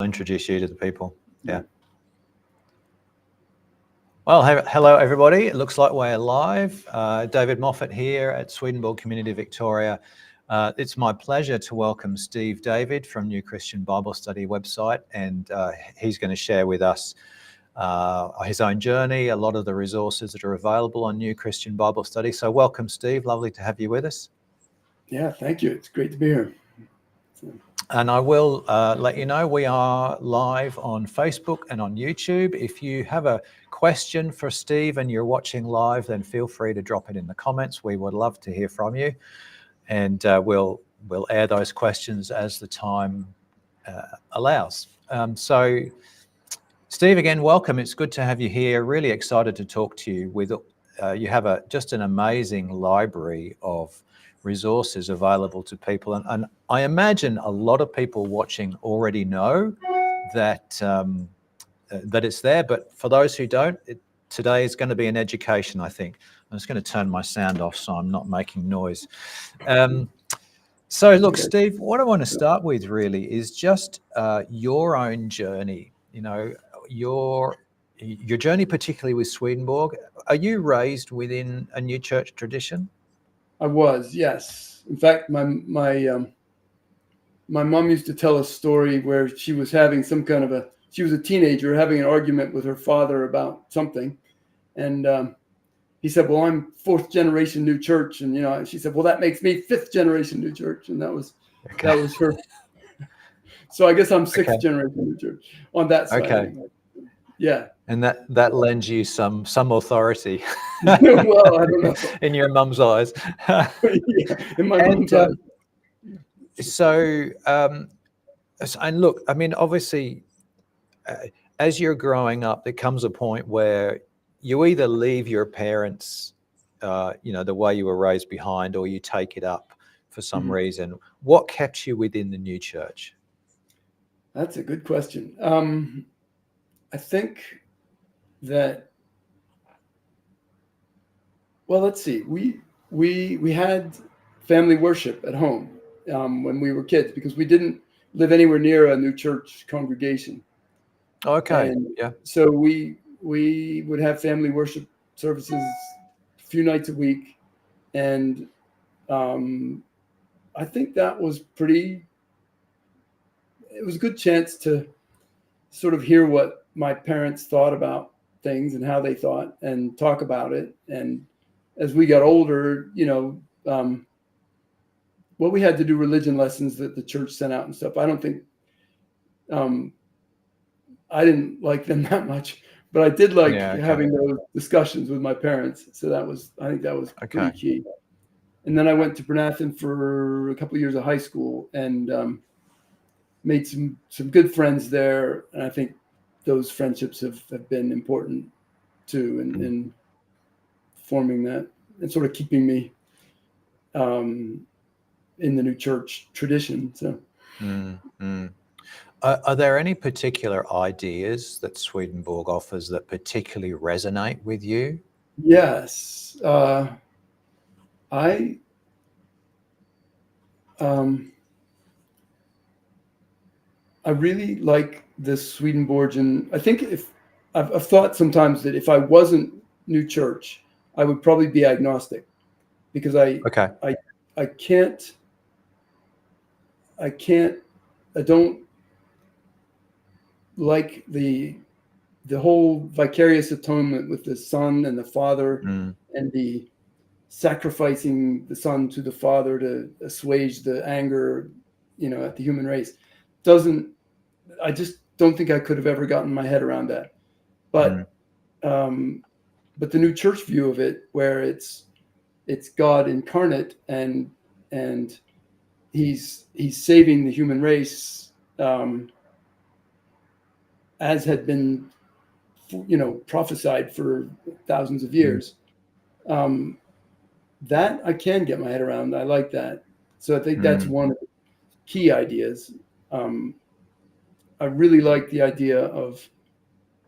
introduce you to the people. Yeah. Well, hello everybody. It looks like we're live. David Moffat here at Swedenborg Community Victoria. It's my pleasure to welcome Steve David from New Christian Bible Study website, and he's going to share with us his own journey, a lot of the resources that are available on New Christian Bible Study. So welcome, Steve. Lovely to have you with us. Yeah, thank you. It's great to be here. And I will let you know we are live on Facebook and on YouTube. If you have a question for Steve and you're watching live, then feel free to drop it in the comments. We would love to hear from you, and we'll air those questions as the time allows. So, Steve, again, welcome. It's good to have you here. Really excited to talk to you. You have just an amazing library of resources available to people, and I imagine a lot of people watching already know that that it's there, but for those who don't, today is going to be an education, I think. I'm just going to turn my sound off so I'm not making noise. So look, Steve, what I want to start with really is just your own journey, you know, your journey, particularly with Swedenborg. Are you raised within a new church tradition? I was, yes. In fact, my mom used to tell a story where she was having she was a teenager having an argument with her father about something. And he said, well, I'm fourth generation new church. And, she said, well, that makes me fifth generation new church. And that was her. So I guess I'm sixth generation new church on that side. Okay. Yeah. And that lends you some authority. Well, I don't know. In your mum's eyes. Yeah, in my mom's eyes. So, and look, I mean, obviously, as you're growing up, there comes a point where you either leave your parents, the way you were raised behind, or you take it up for some reason. What kept you within the new church? That's a good question. I think that, well, let's see. We had family worship at home when we were kids, because we didn't live anywhere near a new church congregation. Okay. And yeah. So we would have family worship services a few nights a week, and I think that was it was a good chance to sort of hear what my parents thought about things and how they thought, and talk about it. And as we got older, we had to do religion lessons that the church sent out and stuff. I don't think I didn't like them that much, but I did like having those discussions with my parents. So I think that was pretty key. And then I went to Bernathen for a couple of years of high school, and made some good friends there. And I think those friendships have been important too in forming that and sort of keeping me in the new church tradition. So. Are there any particular ideas that Swedenborg offers that particularly resonate with you? Yes. I really like the Swedenborgian. I think I've thought sometimes that if I wasn't new church, I would probably be agnostic, because I don't like the whole vicarious atonement with the Son and the Father, and the sacrificing the Son to the Father to assuage the anger, at the human race. I just don't think I could have ever gotten my head around that. But the new church view of it, where it's God incarnate, and he's saving the human race, as had been, prophesied for thousands of years. That I can get my head around. I like that. So I think that's one of the key ideas. I really like the idea of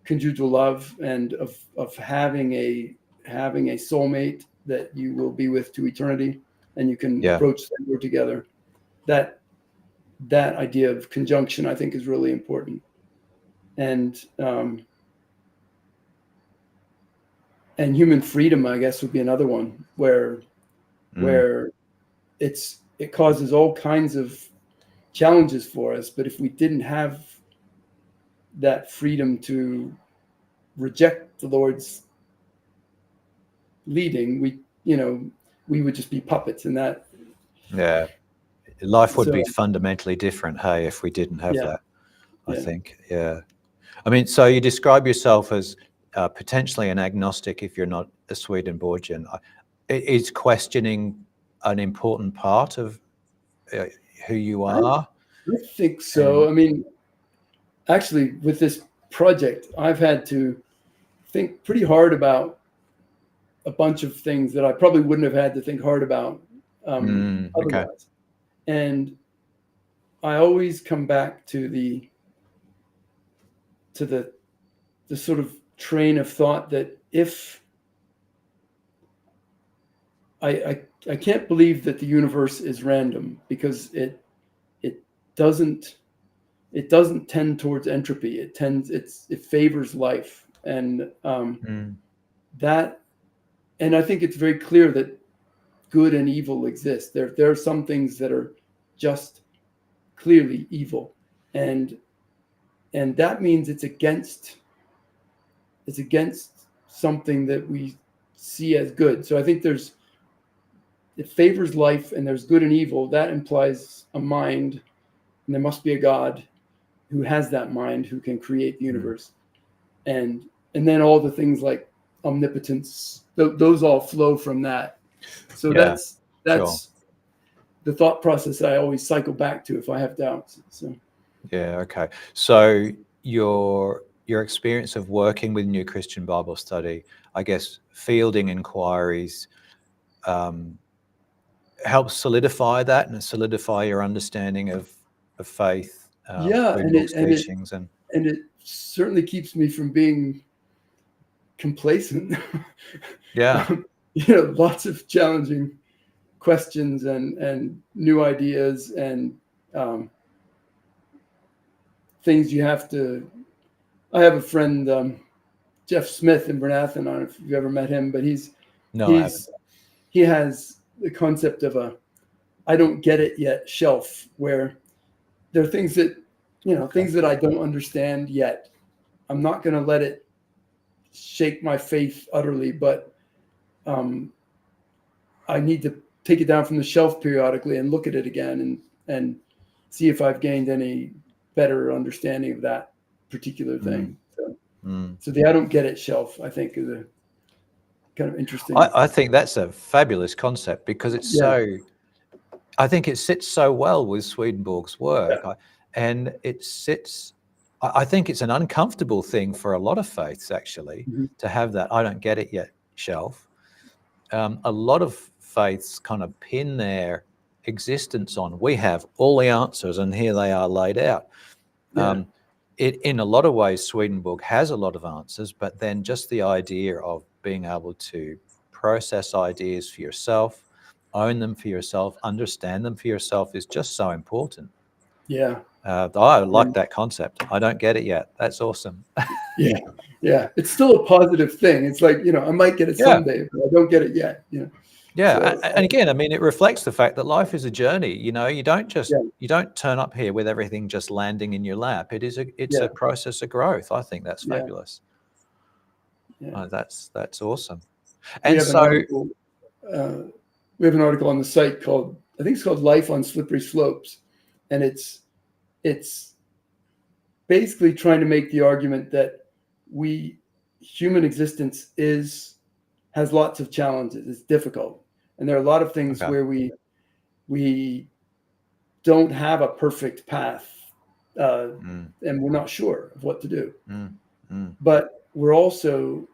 conjugal love, and of having a soulmate that you will be with to eternity, and you can approach the Lord together. that idea of conjunction, I think, is really important. And human freedom, I guess, would be another one where it causes all kinds of challenges for us. But if we didn't have that freedom to reject the Lord's leading, we would just be puppets in that. Yeah, life would be fundamentally different, hey, if we didn't have that. I think, I mean, so you describe yourself as potentially an agnostic if you're not a Swedenborgian. Is questioning an important part of who you are? I think so. I mean, actually, with this project, I've had to think pretty hard about a bunch of things that I probably wouldn't have had to think hard about otherwise. Okay. And I always come back to the sort of train of thought that if I can't believe that the universe is random, because it doesn't tend towards entropy. It favors life, and and I think it's very clear that good and evil exist. There are some things that are just clearly evil, and that means it's against something that we see as good. So I think it favors life, and there's good and evil. That implies a mind, and there must be a God who has that mind, who can create the universe. And then all the things like omnipotence, those all flow from that. So that's sure. the thought process I always cycle back to if I have doubts. So okay. So your experience of working with New Christian Bible Study, I guess fielding inquiries, helps solidify that and solidify your understanding of faith, Swedenborg's teachings, and it certainly keeps me from being complacent. Lots of challenging questions and new ideas and things you have to. I have a friend, Jeff Smith in Bernathen. I don't know if you've ever met him, but he has the concept of a "I don't get it yet" shelf, where there are things that things that I don't understand yet. I'm not going to let it shake my faith utterly, but I need to take it down from the shelf periodically and look at it again and see if I've gained any better understanding of that particular thing. So the "I don't get it" shelf, I think, is a kind of interesting. I think that's a fabulous concept, because it's I think it sits so well with Swedenborg's work, and I think it's an uncomfortable thing for a lot of faiths, actually, to have that "I don't get it yet" shelf. A lot of faiths kind of pin their existence on, we have all the answers and here they are laid out. In a lot of ways, Swedenborg has a lot of answers, but then just the idea of being able to process ideas for yourself, own them for yourself, understand them for yourself is just so important. I like that concept. I don't get it yet. That's awesome. It's still a positive thing. It's like, I might get it someday, but I don't get it yet. And again, I mean, it reflects the fact that life is a journey. You don't turn up here with everything just landing in your lap. It's a process of growth. I think that's fabulous. That's awesome. And we have an article on the site called, I think it's called "Life on Slippery Slopes," and it's basically trying to make the argument that human existence has lots of challenges. It's difficult, and there are a lot of things where we don't have a perfect path, and we're not sure of what to do. But we're also,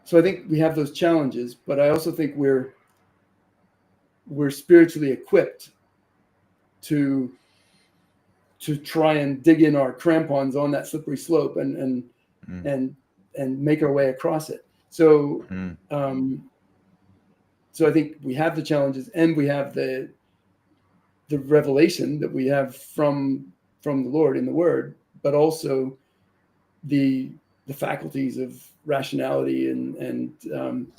so I think we have those challenges, but I also think we're spiritually equipped to try and dig in our crampons on that slippery slope and make our way across it. So so I think we have the challenges, and we have the the revelation that we have from the Lord in the Word, but also the faculties of rationality and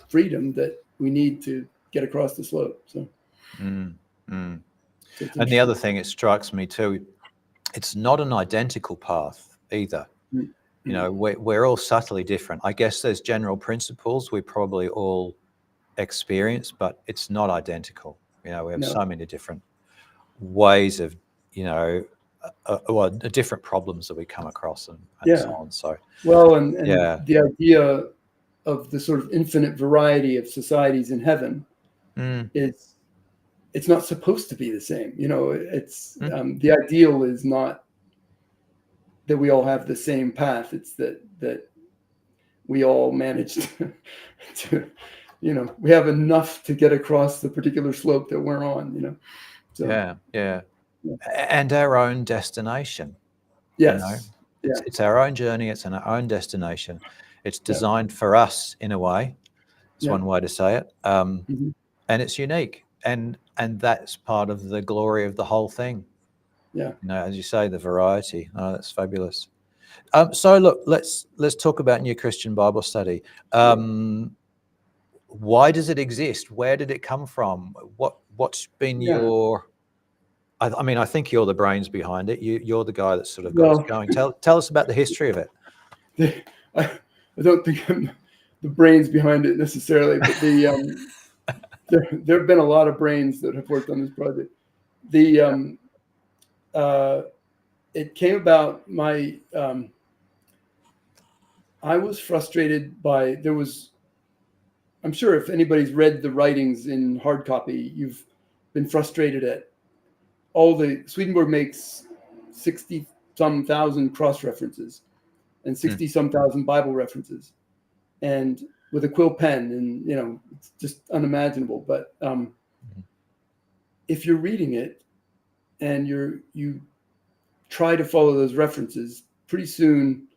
freedom that we need to get across the slope. So, So and the other thing, it strikes me too, it's not an identical path either. You know, we're all subtly different. I guess there's general principles we probably all experience, but it's not identical. You know, we have so many different ways of, you know, different problems that we come across and so on. So, well, and the idea of the sort of infinite variety of societies in heaven is, it's not supposed to be the same. You know, it's the ideal is not that we all have the same path. It's that we all manage to, you know, we have enough to get across the particular slope that we're on, you know. So, and our own destination. Yes. You know? It's our own journey. It's our own destination. It's designed for us in a way. It's one way to say it. And it's unique. And that's part of the glory of the whole thing. Yeah. You know, as you say, the variety. Oh, that's fabulous. So look, let's talk about New Christian Bible Study. Why does it exist? Where did it come from? What's been your? I mean, I think you're the brains behind it. You're the guy that sort of got us going. Tell us about the history of it. I don't think I'm the brains behind it necessarily, but there have been a lot of brains that have worked on this project. It came about I was frustrated by, I'm sure if anybody's read the writings in hard copy, you've been frustrated at Swedenborg makes 60-some thousand cross references and 60-some thousand Bible references, and with a quill pen, and you know, it's just unimaginable. But if you're reading it and you try to follow those references, pretty soon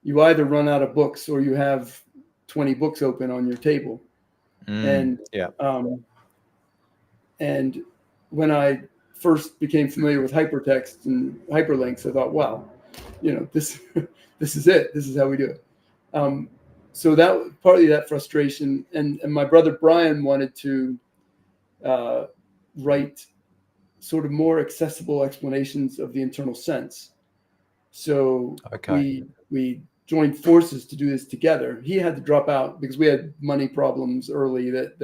you either run out of books or you have 20 books open on your table. And when I first became familiar with hypertext and hyperlinks, I thought, wow, you know, this is it. This is how we do it. So that partly that frustration, and my brother Brian wanted to write sort of more accessible explanations of the internal sense. So we joined forces to do this together. He had to drop out because we had money problems early. He had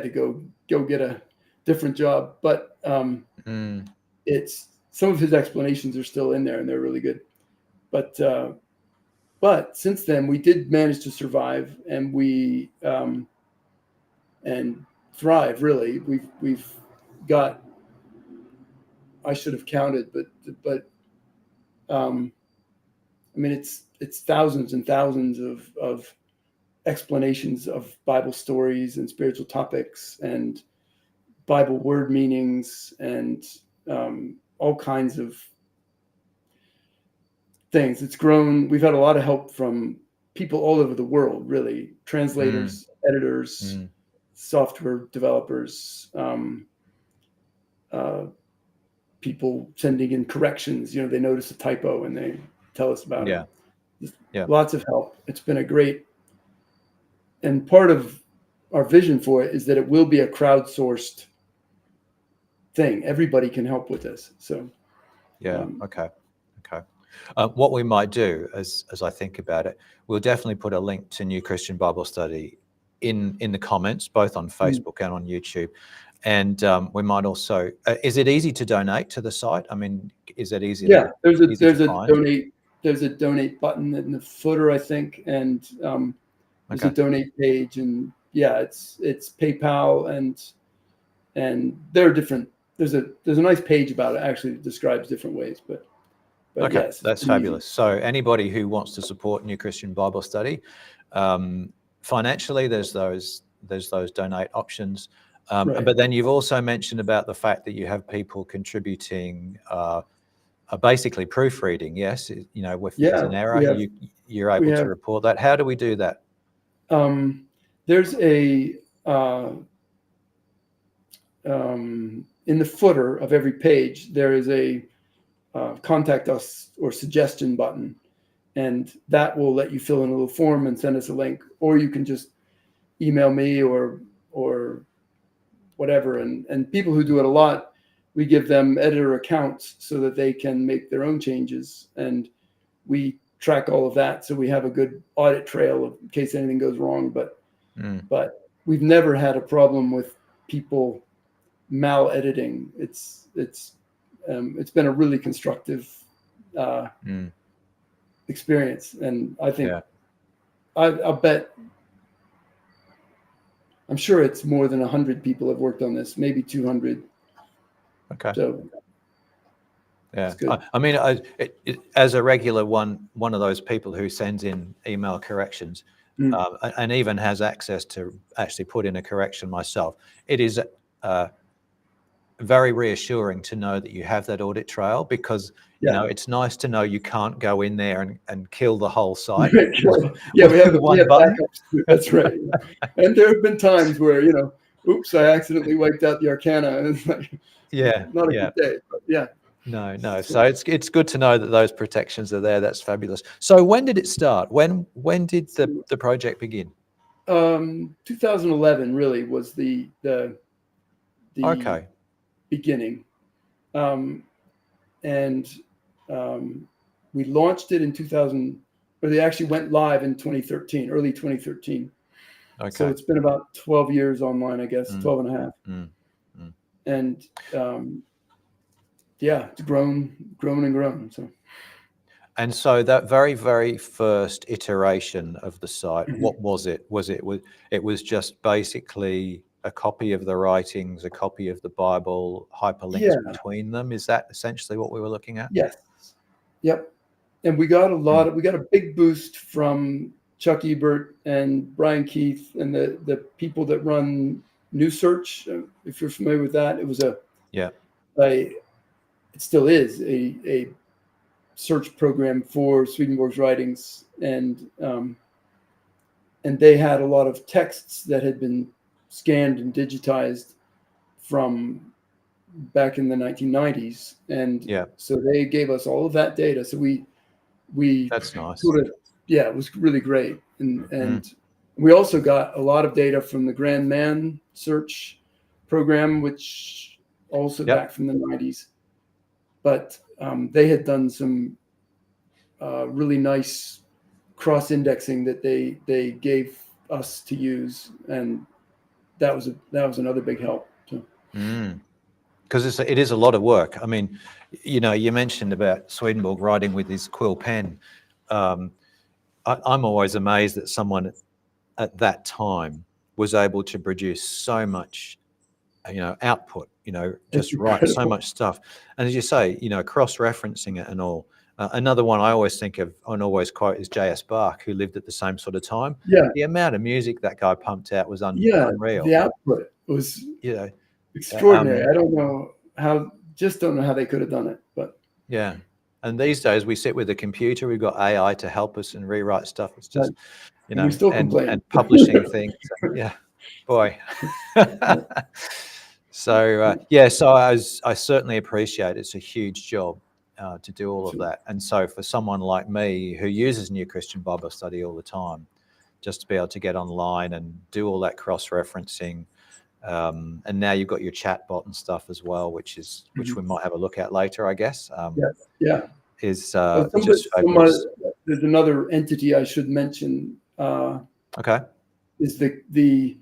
to go get a different job. But it's some of his explanations are still in there, and they're really good. But since then, we did manage to survive, and we and thrive. Really, we've got. I should have counted, but I mean, it's thousands and thousands of explanations of Bible stories and spiritual topics and Bible word meanings and all kinds of things. It's grown. We've had a lot of help from people all over the world, really, translators, editors, software developers, people sending in corrections. You know, they notice a typo and they tell us about it. Lots of help. It's been a great, and part of our vision for it is that it will be a crowdsourced thing. Everybody can help with this. So, okay. What we might do, as I think about it, we'll definitely put a link to New Christian Bible Study in the comments, both on Facebook and on YouTube. And we might also, is it easy to donate to the site? I mean, is it easy? Yeah, there's a donate button in the footer, I think, and there's a donate page, and it's PayPal, and there are different. There's a nice page about it actually that describes different ways, but yes, that's fabulous. So anybody who wants to support New Christian Bible Study financially, there's those donate options. But then you've also mentioned about the fact that you have people contributing, basically proofreading. Yes, you know, if there's an error, you're able to report that. How do we do that? There's a in the footer of every page, there is a contact us or suggestion button, and that will let you fill in a little form and send us a link, or you can just email me or whatever. And people who do it a lot, we give them editor accounts so that they can make their own changes, and we track all of that, so we have a good audit trail in case anything goes wrong. But we've never had a problem with people mal-editing. It's been a really constructive experience, and I think I'll bet, I'm sure it's more than 100 people have worked on this, maybe 200. Okay. So yeah, I mean, as a regular one of those people who sends in email corrections, and even has access to actually put in a correction myself, it is very reassuring to know that you have that audit trail, because you know, it's nice to know you can't go in there and kill the whole site. Yeah, we have backups too. That's right. And there have been times where, you know, oops, I accidentally wiped out the Arcana, and it's like, not a good day. But yeah. No. So it's good to know that those protections are there. That's fabulous. So when did it start? When did the project begin? 2011 really was the beginning, and we launched it in 2000, or they actually went live in 2013, early 2013. Okay. So it's been about 12 years online, I guess, 12 and a half. And yeah, it's grown and grown. And so that very, very first iteration of the site, what was it? It was just basically a copy of the writings, a copy of the Bible, hyperlinks between them. Is that essentially what we were looking at? Yes. Yep. And we got we got a big boost from Chuck Ebert and Brian Keith and the people that run New Search. If you're familiar with that, it was it still is a search program for Swedenborg's writings, and they had a lot of texts that had been scanned and digitized from back in the 1990s, and so they gave us all of that data. So we that's nice. It was really great, and we also got a lot of data from the Grand Man search program, which also back from the 90s. But they had done some really nice cross-indexing that they gave us to use, and that was another big help. Because it is a lot of work. I mean, you know, you mentioned about Swedenborg writing with his quill pen. I'm always amazed that someone at that time was able to produce so much, you know, output, you know, just write so much stuff. And as you say, you know, cross-referencing it and all. Another one I always think of and always quote is J.S. Bach, who lived at the same sort of time. Yeah. The amount of music that guy pumped out was unreal. The output was extraordinary. I don't know how they could have done it, but yeah. And these days we sit with a computer, we've got AI to help us and rewrite stuff. It's just, you know, we still complain. And publishing things. Yeah, boy. So I certainly appreciate it's a huge job to do all of that. And so for someone like me who uses New Christian Bible Study all the time, just to be able to get online and do all that cross-referencing, and now you've got your chatbot and stuff as well, which we might have a look at later, I guess. Is just fabulous. There's another entity I should mention. Is the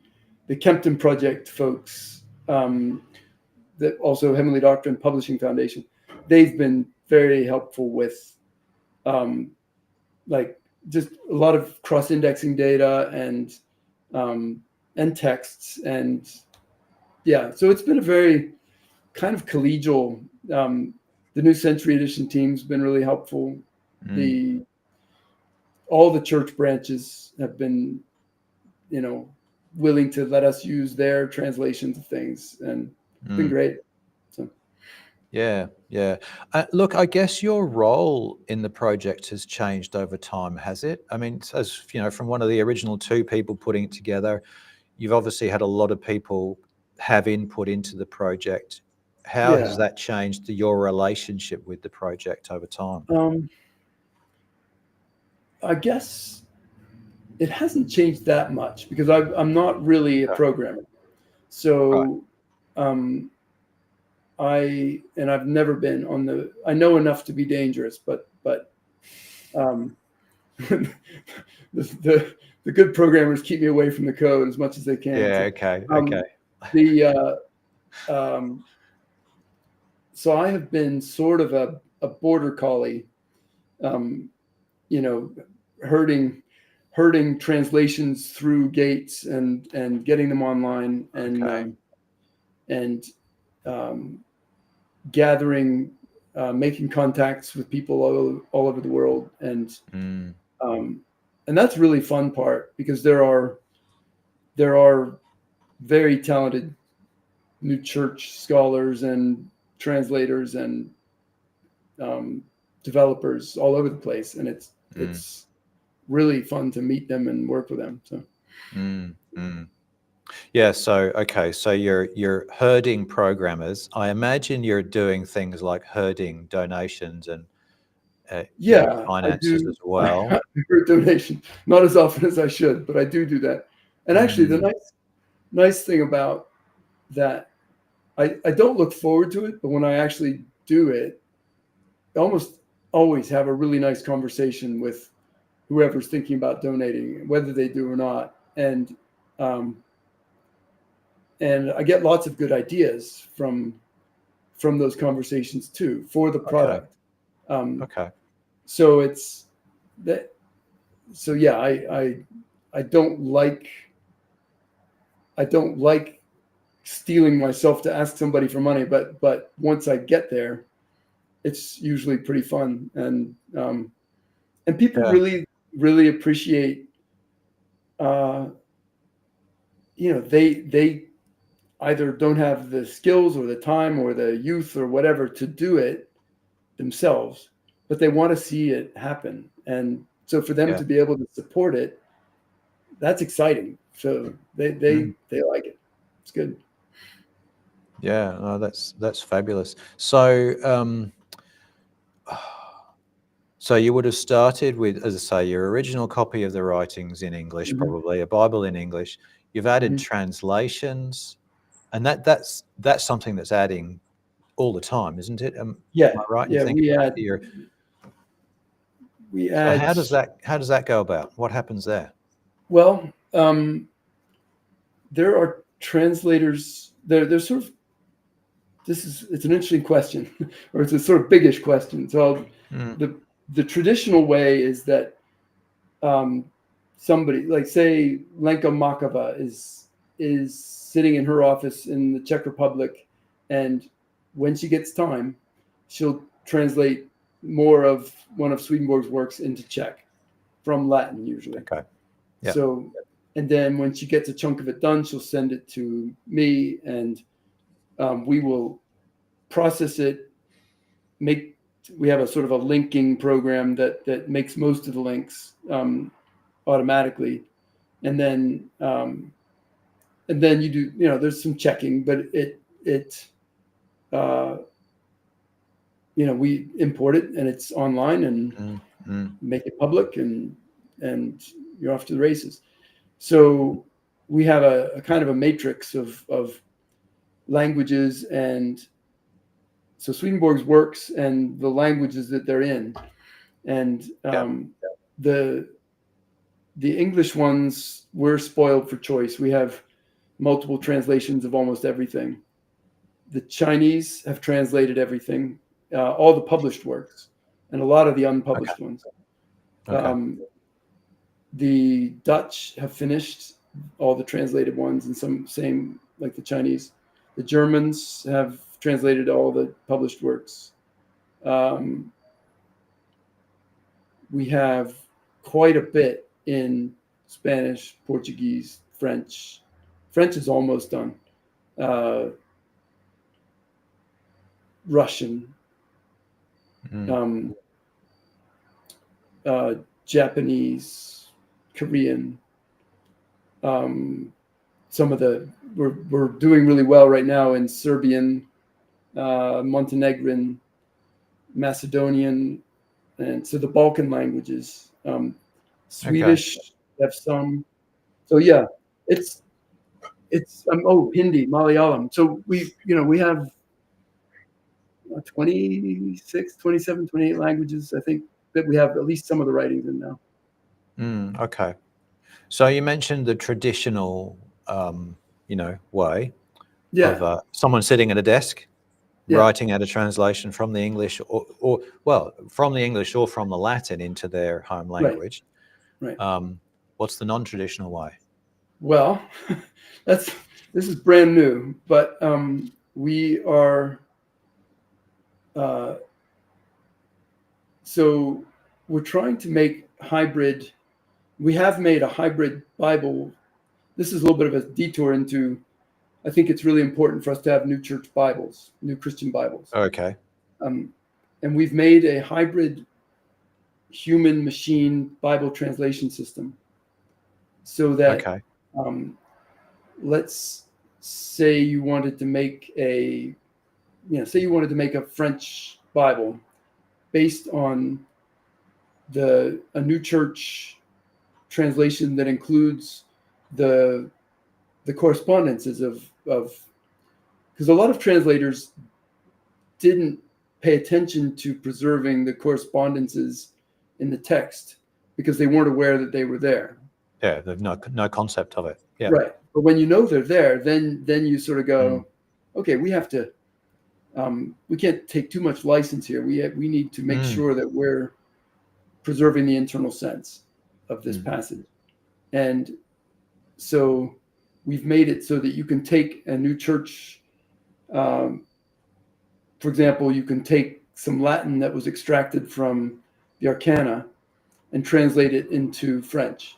Kempton Project folks, that also Heavenly Doctrine Publishing Foundation. They've been very helpful with just a lot of cross-indexing data and texts, and so it's been a very kind of collegial. The New Century Edition team's been really helpful. All the church branches have been, you know, willing to let us use their translations of things, and it's been great. So. Yeah. Look, I guess your role in the project has changed over time, has it? I mean, as you know, from one of the original two people putting it together, you've obviously had a lot of people have input into the project. How has Yeah. that changed your relationship with the project over time? I guess it hasn't changed that much because I'm not really a Okay. programmer. So I've never been on I know enough to be dangerous, but um, the good programmers keep me away from the code as much as they can. Yeah. So, Okay. So I have been sort of a border collie, you know, herding translations through gates and getting them online and gathering, making contacts with people all over the world, and that's a really fun part because there are very talented new church scholars and translators and developers all over the place, and it's really fun to meet them and work with them. So. Yeah. So okay. So you're herding programmers. I imagine you're doing things like herding donations and Yeah, I finances do. as well. I do donation, not as often as I should, but I do that. And actually, the nice thing about that, I don't look forward to it, but when I actually do it, I almost always have a really nice conversation with whoever's thinking about donating, whether they do or not. And I get lots of good ideas from those conversations too for the product. Okay. So it's that. So yeah, I don't like stealing myself to ask somebody for money, but once I get there, it's usually pretty fun, and people really appreciate. They either don't have the skills or the time or the youth or whatever to do it themselves, but they want to see it happen, and so for them to be able to support it, that's exciting. So they like it. It's good. Yeah, no, that's fabulous. So, so you would have started with, as I say, your original copy of the writings in English, probably a Bible in English. You've added translations, and that's something that's adding all the time, isn't it? Am I right in thinking that you're? So how does that go about? What happens there? Well, there are translators. There's sort of it's an interesting question, or it's a sort of biggish question. So the traditional way is that somebody, like say Lenka Makava is sitting in her office in the Czech Republic, and when she gets time, she'll translate more of one of Swedenborg's works into Czech from Latin usually. Okay. Yeah. So, and then when she gets a chunk of it done, she'll send it to me, and we will process it. We have a sort of a linking program that makes most of the links automatically, and then you do, there's some checking, but we import it and it's online and make it public, and you're off to the races. So we have a kind of a matrix of languages, and so Swedenborg's works and the languages that they're in, and the English ones, we're spoiled for choice. We have multiple translations of almost everything. The Chinese have translated everything, all the published works, and a lot of the unpublished ones. The Dutch have finished all the translated ones, and some same like the Chinese. The Germans have translated all the published works. We have quite a bit in Spanish, Portuguese, French. French is almost done. Russian, Japanese, Korean, some of the, we're doing really well right now in Serbian, Montenegrin, Macedonian, and so the Balkan languages. Swedish have some. So yeah, it's Hindi, Malayalam. So we have 26, 27, 28 languages, I think, that we have at least some of the writings in now. Okay. So you mentioned the traditional, way of someone sitting at a desk, writing out a translation from the English or from the English or from the Latin into their home language. Right. What's the non-traditional way? Well, this is brand new, but we are. So we're trying to make hybrid. We have made a hybrid Bible. This is a little bit of a detour into, I think it's really important for us to have new church Bibles, new Christian Bibles. Okay. And we've made a hybrid human-machine Bible translation system so that, let's say you wanted to make a French Bible based on a new church translation that includes the correspondences of because a lot of translators didn't pay attention to preserving the correspondences in the text because they weren't aware that they were there. Yeah, there's no concept of it. Yeah. Right. But when you know they're there, then you sort of go, okay, we have to. We can't take too much license here. We need to make sure that we're preserving the internal sense of this passage. And so we've made it so that you can take a new church, for example, you can take some Latin that was extracted from the Arcana and translate it into French.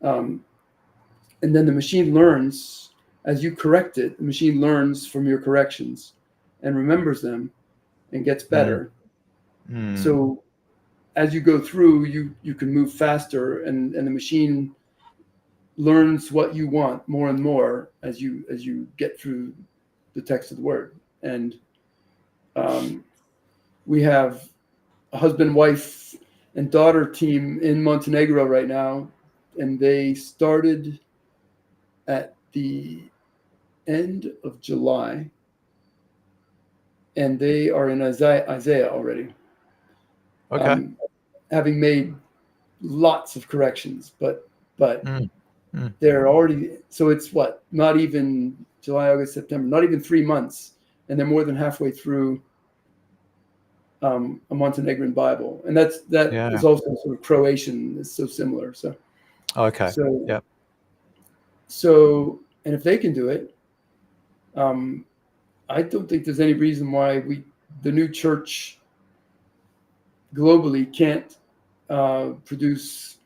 And then the machine learns, as you correct it, the machine learns from your corrections and remembers them and gets better. So as you go through, you can move faster, and the machine learns what you want more and more as you get through the text of the word. And we have a husband, wife, and daughter team in Montenegro right now, and they started at the end of July, and they are in Isaiah already. Okay. Having made lots of corrections, but they're already, so it's not even July, August, September, not even 3 months, and they're more than halfway through a Montenegrin Bible, and that is also sort of Croatian. Is so similar. So So and if they can do it, I don't think there's any reason why the new church globally can't produce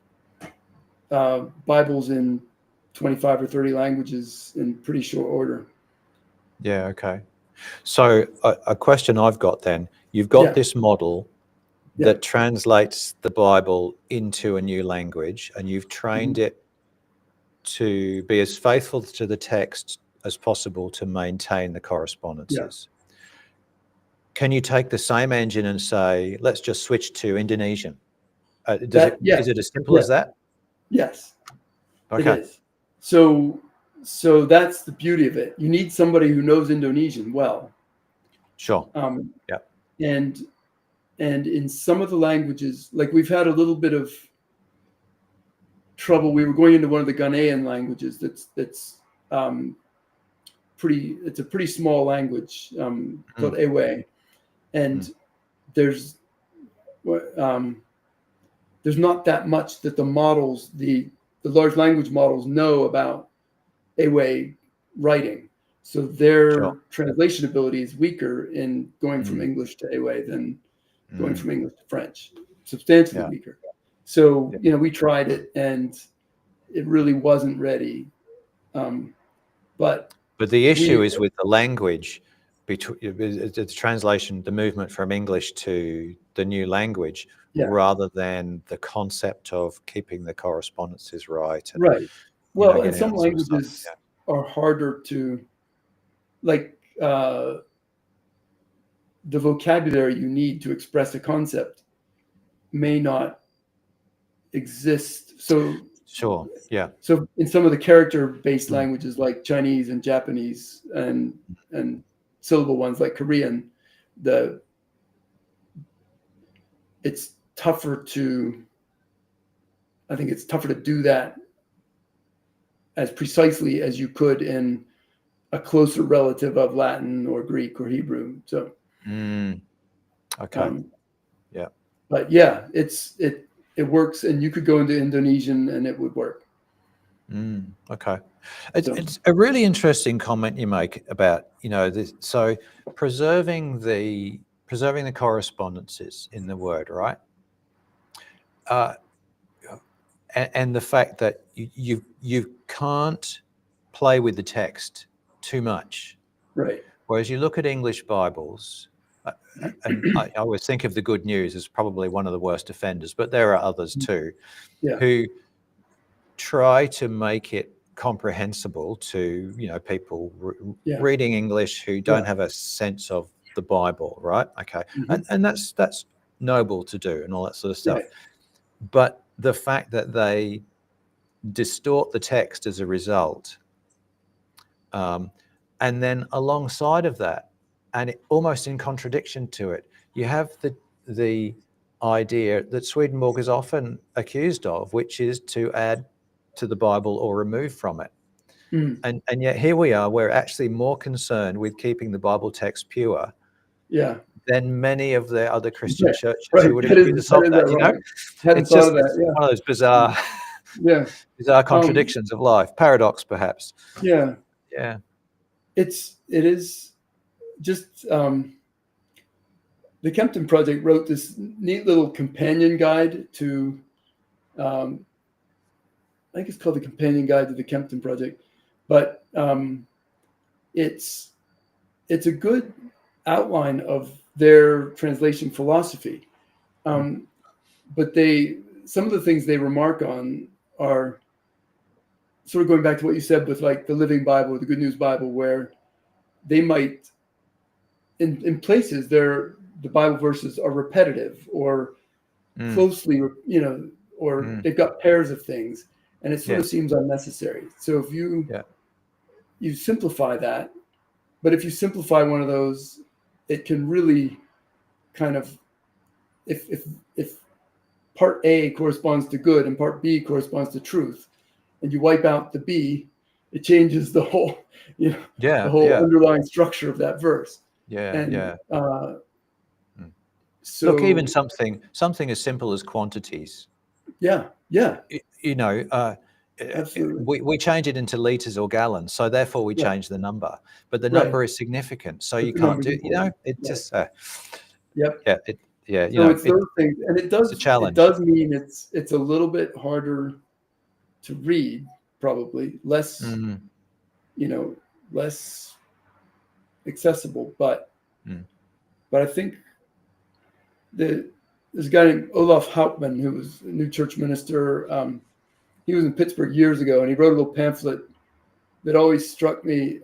Bibles in 25 or 30 languages in pretty short order. Yeah, okay. So a question I've got then, you've got this model that translates the Bible into a new language, and you've trained it to be as faithful to the text as possible to maintain the correspondences. Yeah. Can you take the same engine and say, let's just switch to Indonesian? Is it as simple as that? Yes, okay. It is. So that's the beauty of it. You need somebody who knows Indonesian well. Sure. And in some of the languages, like we've had a little bit of trouble. We were going into one of the Ghanaian languages that's it's a pretty small language called Ewe, and there's not that much that the models, the large language models, know about Ewe writing. So their translation ability is weaker in going from English to Ewe than going from English to French, substantially weaker. So, we tried it and it really wasn't ready. But the issue is with the language, the translation, the movement from English to the new language, rather than the concept of keeping the correspondences right. Right. Well, and getting some that sort of stuff. languages are harder to, like, the vocabulary you need to express a concept may not exist. So Sure. Yeah. so in some of the character-based languages like Chinese and Japanese and syllable ones like Korean, it's tougher to, I think it's tougher to do that as precisely as you could in a closer relative of Latin or Greek or Hebrew. So, okay. Yeah. But yeah, it works, and you could go into Indonesian and it would work. Okay. It's a really interesting comment you make about, this. So preserving the correspondences in the word, right? And the fact that you can't play with the text too much. Right. Whereas you look at English Bibles, and I always think of the Good News as probably one of the worst offenders, but there are others too, who try to make it comprehensible to people reading English who don't have a sense of the Bible, right? Okay, and that's noble to do and all that sort of stuff. Right. But the fact that they distort the text as a result, and then alongside of that, and almost in contradiction to it, you have the idea that Swedenborg is often accused of, which is to add to the Bible or remove from it. And yet here we are, we're actually more concerned with keeping the Bible text pure than many of the other Christian churches who would accuse us of that. It's just one of those bizarre bizarre contradictions of life, paradox perhaps. Yeah. It is just the Kempton Project wrote this neat little companion guide to I think it's called the Companion Guide to the Kempton Project, but it's a good outline of their translation philosophy. But some of the things they remark on are sort of going back to what you said with like the Living Bible or the Good News Bible, where they might, in places, the Bible verses are repetitive or closely, or they've got pairs of things, and it sort of seems unnecessary. So if you simplify that, but if you simplify one of those, it can really kind of, if part A corresponds to good and part B corresponds to truth, and you wipe out the B, it changes the whole, the whole underlying structure of that verse. So look, even something as simple as quantities. Absolutely. We change it into liters or gallons, so therefore we change the number. But the number is significant, so you can't do. It just. So it's those things, and it does. It's a challenge. It does mean it's a little bit harder to read, probably less, less accessible. But I think there's a guy named Olaf Hauptmann who was a new church minister. He was in Pittsburgh years ago, and he wrote a little pamphlet that always struck me.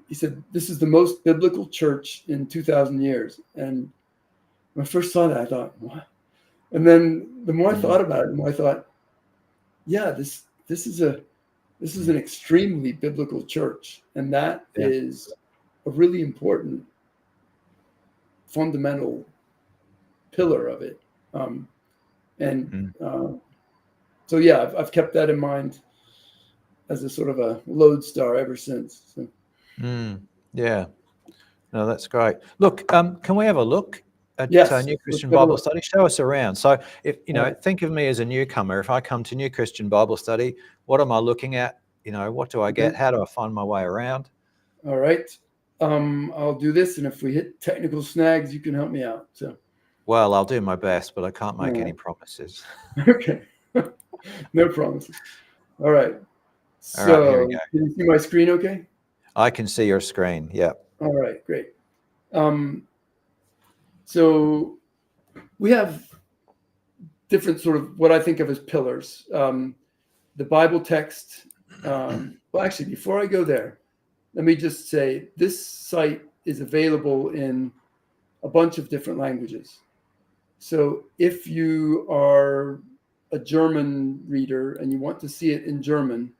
He said, "This is the most biblical church in 2,000 years." And when I first saw that, I thought, "What?" And then the more I thought about it, the more I thought, "Yeah, this is an extremely biblical church, and that is a really important fundamental pillar of it." So I've kept that in mind as a sort of a lodestar ever since. So. No, that's great. Look, can we have a look at New Christian Bible Study? Show us around. So, if think of me as a newcomer. If I come to New Christian Bible Study, what am I looking at? What do I get? How do I find my way around? All right. I'll do this, and if we hit technical snags, you can help me out. So. Well, I'll do my best, but I can't make any promises. Okay. No promises. All right. So, all right, here we go. Can you see my screen okay? I can see your screen, yeah. All right, great. So we have different sort of what I think of as pillars. the Bible text. Well, actually, before I go there, let me just say this site is available in a bunch of different languages. So if you are a German reader and you want to see it in German,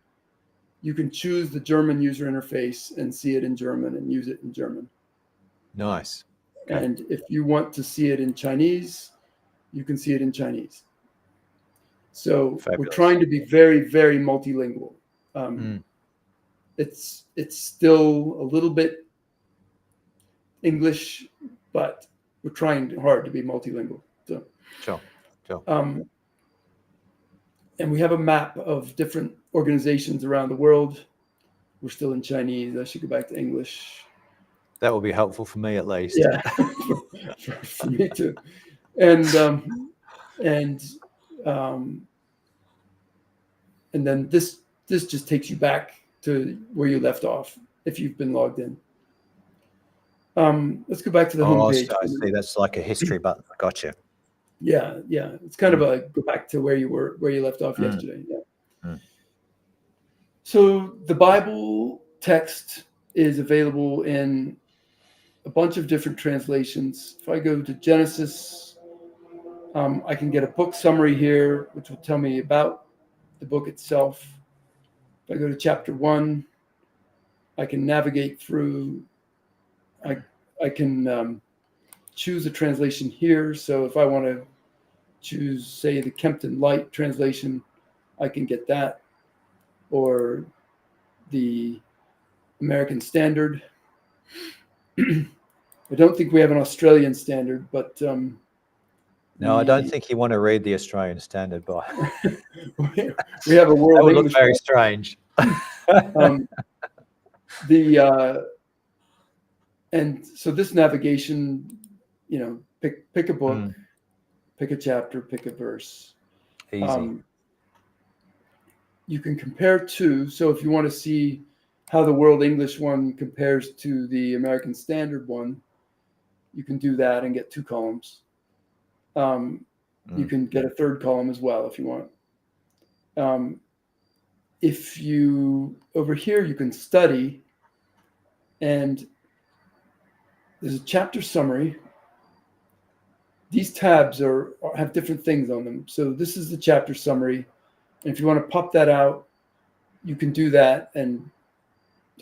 you can choose the German user interface and see it in German and use it in German. Nice. Okay. And if you want to see it in Chinese, you can see it in Chinese. So Fabulous. We're trying to be very, very multilingual. It's still a little bit English, but we're trying hard to be multilingual. So, sure. And we have a map of different organizations around the world. We're still in Chinese. I should go back to English. That will be helpful for me at least. Yeah, for me too. And then this just takes you back to where you left off if you've been logged in. Let's go back to the homepage. I see. That's like a history button. Gotcha. Yeah. It's kind of a go back to where you left off yesterday. Yeah. So the Bible text is available in a bunch of different translations. If I go to Genesis, I can get a book summary here, which will tell me about the book itself. If I go to chapter 1, I can navigate through. I can choose a translation here. So if I want to choose, say, the Kempton Light translation, I can get that, or the American Standard. I don't think we have an Australian Standard, but no, I don't think you want to read the Australian Standard, but we have a World that would English look very strange. And so this navigation, pick a book, pick a chapter, pick a verse. Easy. You can compare two. So if you want to see how the World English one compares to the American Standard one, you can do that and get 2 columns. You can get a 3rd column as well if you want. If you, over here, you can study, and there's a chapter summary. These tabs have different things on them. So this is the chapter summary. And if you want to pop that out, you can do that and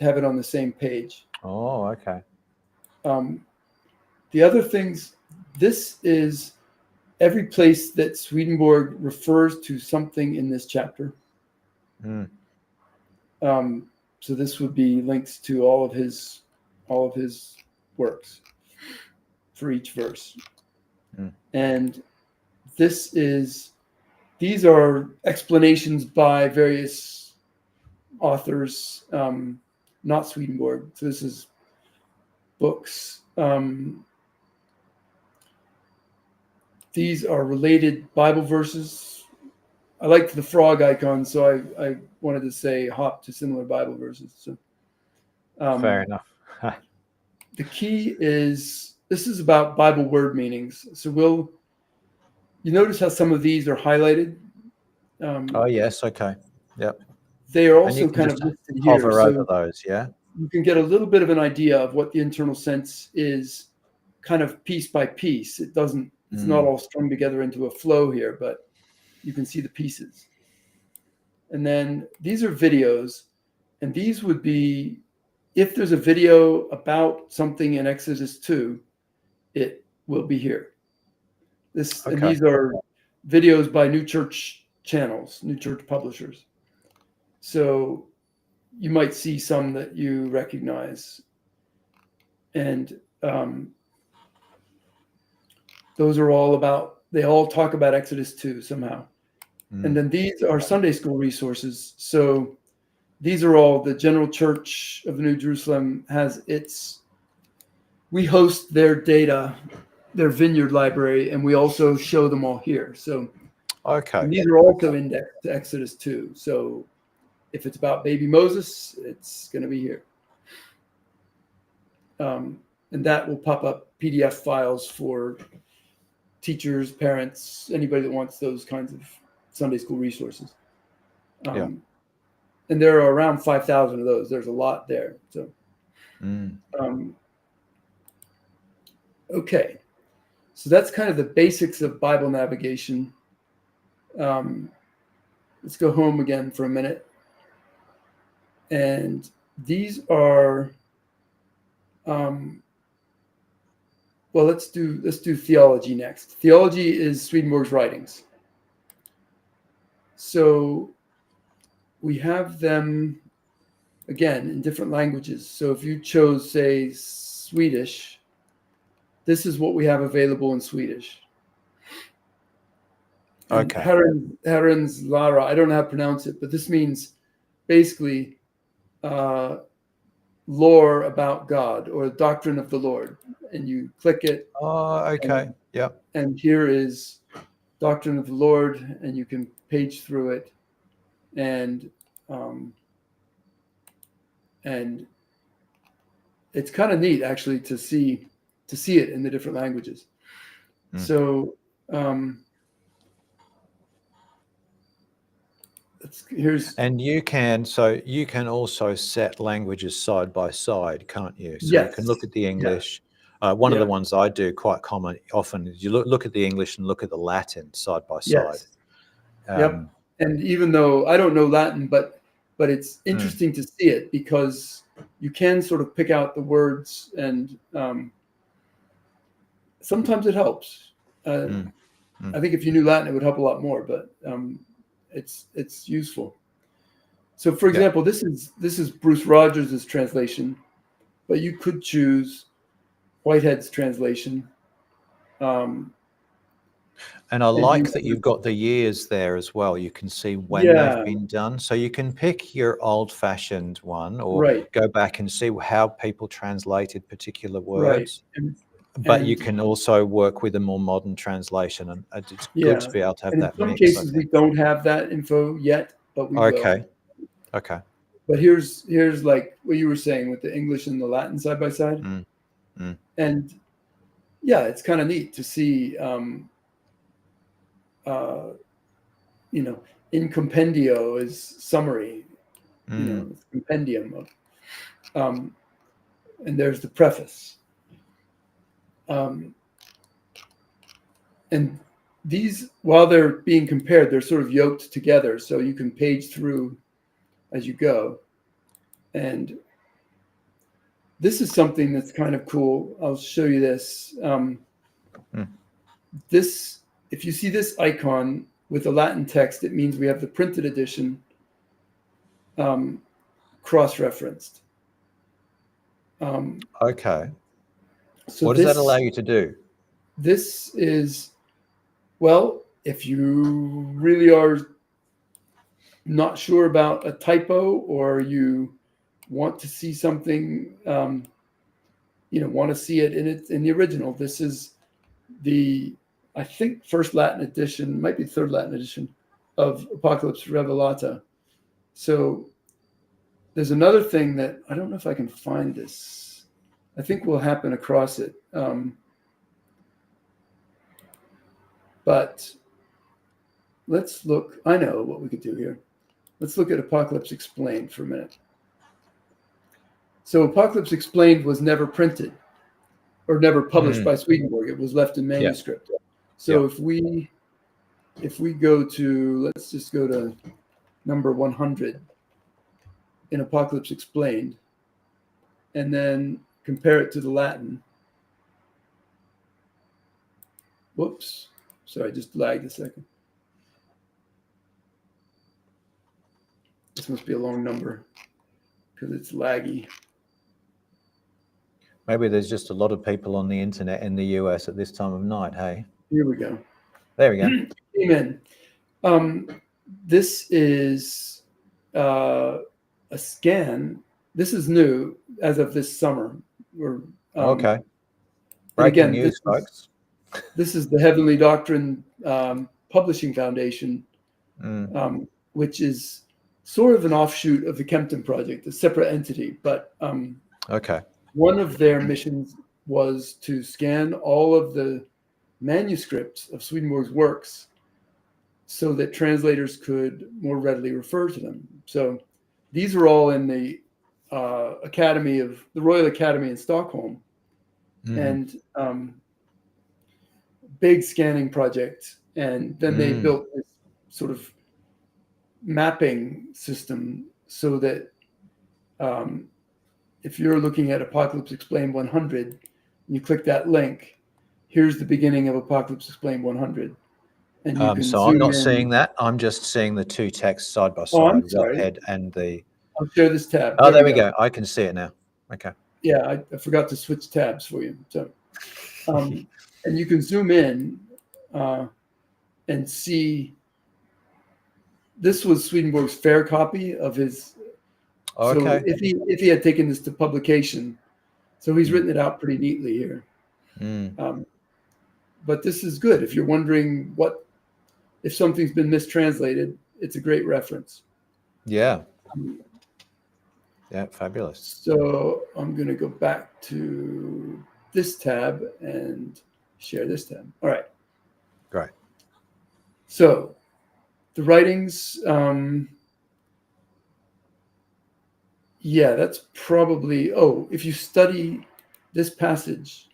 have it on the same page. Oh, okay. The other things, this is every place that Swedenborg refers to something in this chapter. So this would be links to all of his works for each verse. And these are explanations by various authors, not Swedenborg. So this is books. These are related Bible verses. I liked the frog icon, so I wanted to say hop to similar Bible verses. So, fair enough. The key is, this is about Bible word meanings. So you notice how some of these are highlighted? Oh, yes. Okay. Yep. They are also kind of listed here. Hover over those, yeah? You can get a little bit of an idea of what the internal sense is, kind of piece by piece. It's not all strung together into a flow here, but you can see the pieces. And then these are videos, and these would be, if there's a video about something in Exodus 2, it will be here. And these are videos by New Church channels, New Church publishers. So you might see some that you recognize. And those are they all talk about Exodus 2 somehow. And then these are Sunday school resources. So these are all the General Church of the New Jerusalem we host their data, their Vineyard library, and we also show them all here. So these are also indexed to Exodus 2. So if it's about baby Moses, it's going to be here. And that will pop up PDF files for teachers, parents, anybody that wants those kinds of Sunday school resources. And there are around 5,000 of those. There's a lot there. So, okay. So that's kind of the basics of Bible navigation. Let's go home again for a minute. And these are, well, let's do theology next. Theology is Swedenborg's writings. So we have them, again, in different languages. So if you chose, say, Swedish, this is what we have available in Swedish. And Okay. Herrens Lara, I don't know how to pronounce it, but this means basically lore about God or doctrine of the Lord. And you click it. Oh, okay. And here is doctrine of the Lord, and you can page through it. And it's kind of neat actually to see it in the different languages. So and you can also set languages side by side, can't you? So yes. You can look at the English. One of the ones I do quite common often is you look at the English and look at the Latin side by side. Yep. And even though I don't know Latin, but it's interesting to see it because you can sort of pick out the words, and sometimes it helps. I think if you knew Latin, it would help a lot more, but it's useful. So, for example, this is Bruce Rogers' translation, but you could choose Whitehead's translation. And I like that you've got the years there as well. You can see when they've been done. So you can pick your old-fashioned one or go back and see how people translated particular words. But you can also work with a more modern translation. And it's good to be able to have that mix. In some cases, we don't have that info yet, but we will. Okay. But here's like what you were saying with the English and the Latin side by side. And it's kind of neat to see, in compendio is summary, compendium of, and there's the preface. And these, while they're being compared, they're sort of yoked together, so you can page through as you go. And this is something that's kind of cool. I'll show you this. This, if you see this icon with the Latin text, it means we have the printed edition cross-referenced. Okay. So what does that allow you to do? This is, well, if you really are not sure about a typo, or you want to see something, want to see it in the original. This is the, I think, first Latin edition, might be third Latin edition of Apocalypse Revelata. So there's another thing that I don't know if I can find this. I think will happen across it. But let's look. I know what we could do here. Let's look at Apocalypse Explained for a minute. So Apocalypse Explained was never printed or never published by Swedenborg. It was left in manuscript. So if we go to, let's just go to number 100 in Apocalypse Explained, and then compare it to the Latin. Whoops. Sorry, I just lagged a second. This must be a long number because it's laggy. Maybe there's just a lot of people on the internet in the US at this time of night, hey? Here we go. There we go. Amen. This is a scan. This is new as of this summer. Okay. Breaking news, folks. This is the Heavenly Doctrine Publishing Foundation, which is sort of an offshoot of the Kempton Project, a separate entity. But one of their missions was to scan all of the manuscripts of Swedenborg's works so that translators could more readily refer to them. So these are all in the Royal Academy in Stockholm, and big scanning project. And then they built this sort of mapping system so that if you're looking at Apocalypse Explained 100, and you click that link, here's the beginning of Apocalypse Explained 100. And you can so I'm not seeing that. I'm just seeing the two texts side by side, I'm sorry. Godhead and the... I'll share this tab. Oh, there we go. I can see it now. Okay. Yeah, I forgot to switch tabs for you. So, and you can zoom in and see. This was Swedenborg's fair copy of his. Okay. So if he had taken this to publication, so he's written it out pretty neatly here. But this is good if you're wondering if something's been mistranslated. It's a great reference. Yeah. Yeah, fabulous. So I'm going to go back to this tab and share this tab. All right. Great. So the writings, that's probably, if you study this passage,